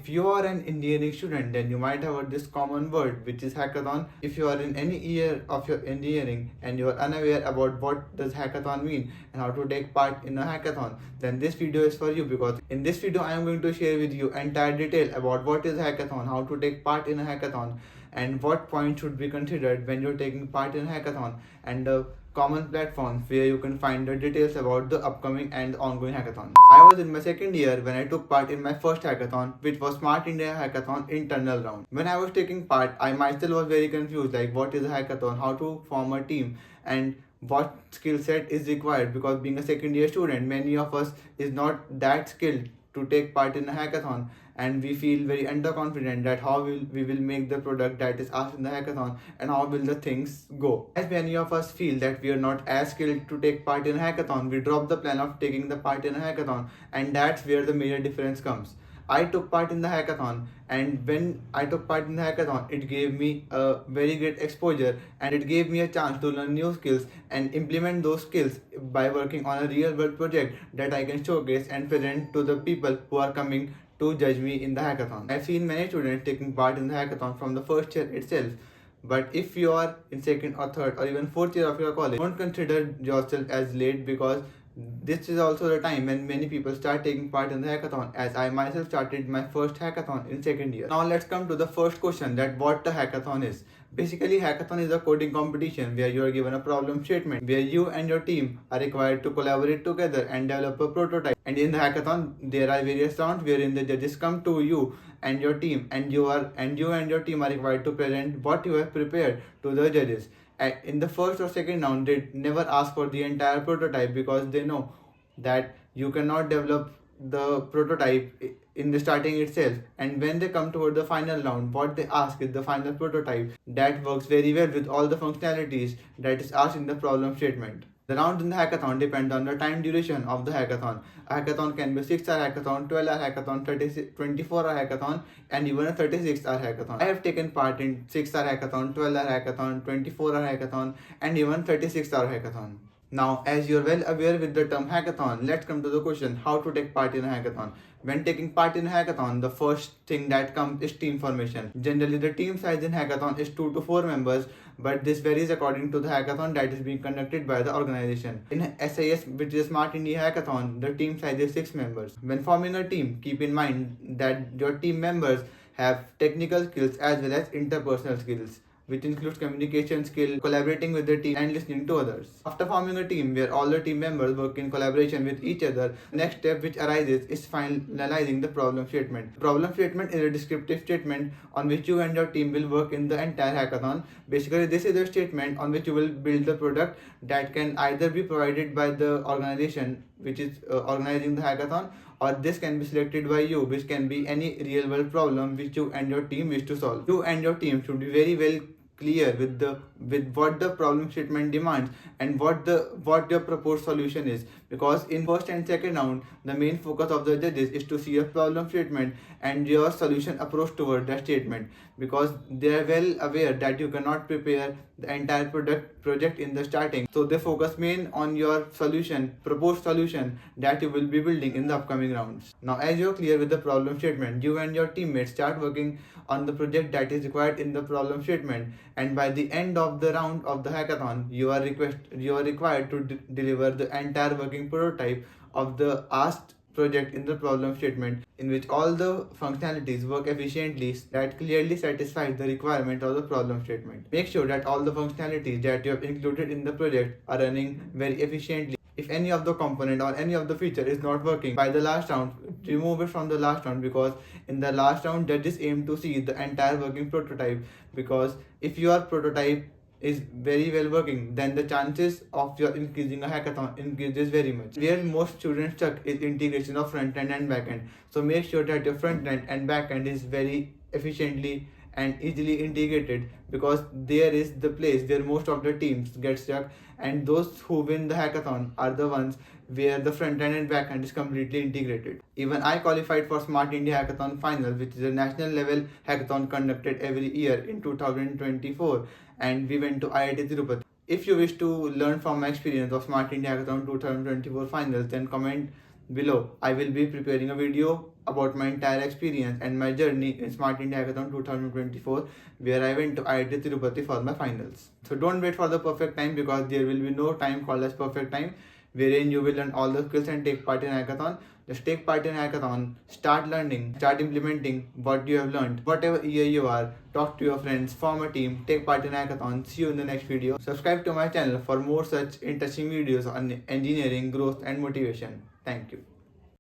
If you are an engineering student, then you might have heard this common word which is hackathon. If you are in any year of your engineering and you are unaware about what does hackathon mean and how to take part in a hackathon, then this video is for you, because in this video I am going to share with you entire detail about what is hackathon, how to take part in a hackathon, and what points should be considered when you're taking part in a hackathon, and the common platforms where you can find the details about the upcoming and ongoing hackathon. I was in my second year when I took part in my first hackathon, which was Smart India Hackathon internal round. When I was taking part, I myself was very confused, like what is a hackathon, how to form a team, and what skill set is required, because being a second year student, many of us is not that skilled to take part in a hackathon, and we feel very underconfident that how we will make the product that is asked in the hackathon, and how will the things go. As many of us feel that we are not as skilled to take part in a hackathon, we drop the plan of taking the part in a hackathon, and that's where the major difference comes. I took part in the hackathon, and when I took part in the hackathon, it gave me a very great exposure, and it gave me a chance to learn new skills and implement those skills by working on a real world project that I can showcase and present to the people who are coming to judge me in the hackathon. I've seen many students taking part in the hackathon from the first year itself. But if you are in second or third or even fourth year of your college, don't consider yourself as late, because this is also the time when many people start taking part in the hackathon, as I myself started my first hackathon in second year. Now let's come to the first question, that what the hackathon is. Basically, hackathon is a coding competition where you are given a problem statement where you and your team are required to collaborate together and develop a prototype. And in the hackathon, there are various rounds wherein the judges come to you and your team, and you and your team are required to present what you have prepared to the judges. In the first or second round, they never ask for the entire prototype, because they know that you cannot develop the prototype in the starting itself. And when they come toward the final round, what they ask is the final prototype that works very well with all the functionalities that is asked in the problem statement. The rounds in the hackathon depend on the time duration of the hackathon. A hackathon can be 6-hour hackathon, 12-hour hackathon, 24-hour hackathon, and even a 36-hour hackathon. I have taken part in 6-hour hackathon, 12-hour hackathon, 24-hour hackathon, and even 36-hour hackathon. Now, as you're well aware with the term hackathon, let's come to the question, how to take part in a hackathon. When taking part in a hackathon, the first thing that comes is team formation. Generally, the team size in hackathon is 2 to 4 members, but this varies according to the hackathon that is being conducted by the organization. In SIS, which is Smart India Hackathon, the team size is 6 members. When forming a team, keep in mind that your team members have technical skills as well as interpersonal skills, which includes communication skill, collaborating with the team, and listening to others. After forming a team where all the team members work in collaboration with each other, the next step which arises is finalizing the problem statement. The problem statement is a descriptive statement on which you and your team will work in the entire hackathon. Basically, this is a statement on which you will build the product that can either be provided by the organization which is organizing the hackathon, or this can be selected by you, which can be any real world problem which you and your team wish to solve. You and your team should be very well clear with what the problem statement demands and what your proposed solution is, because in first and second round the main focus of the judges is to see a problem statement and your solution approach toward that statement, because they are well aware that you cannot prepare the entire project in the starting, so they focus main on your proposed solution that you will be building in the upcoming rounds. Now, as you're clear with the problem statement, you and your teammates start working on the project that is required in the problem statement, and by the end of the round of the hackathon, you are required to deliver the entire working prototype of the asked project in the problem statement, in which all the functionalities work efficiently that clearly satisfies the requirement of the problem statement. Make sure that all the functionalities that you have included in the project are running very efficiently. If any of the component or any of the feature is not working by the last round, remove it from the last round, because in the last round judges aim to see the entire working prototype, because if your prototype is very well working, then the chances of your increasing a hackathon increases very much. Where most students stuck is integration of front end and back end. So make sure that your front end and back end is very efficiently and easily integrated, because there is the place where most of the teams get stuck, and those who win the hackathon are the ones where the front end and back end is completely integrated. Even I qualified for Smart India Hackathon Final, which is a national level hackathon conducted every year in 2024, and we went to IIT Tirupati. If you wish to learn from my experience of Smart India Hackathon 2024 finals, then comment below. I will be preparing a video about my entire experience and my journey in Smart India Hackathon 2024, where I went to IIT Tirupati for my finals. So don't wait for the perfect time, because there will be no time called as perfect time, wherein you will learn all the skills and take part in hackathon. Just take part in hackathon, start learning, start implementing what you have learned. Whatever year you are, talk to your friends, form a team, take part in hackathon. See you in the next video. Subscribe to my channel for more such interesting videos on engineering, growth and motivation. Thank you.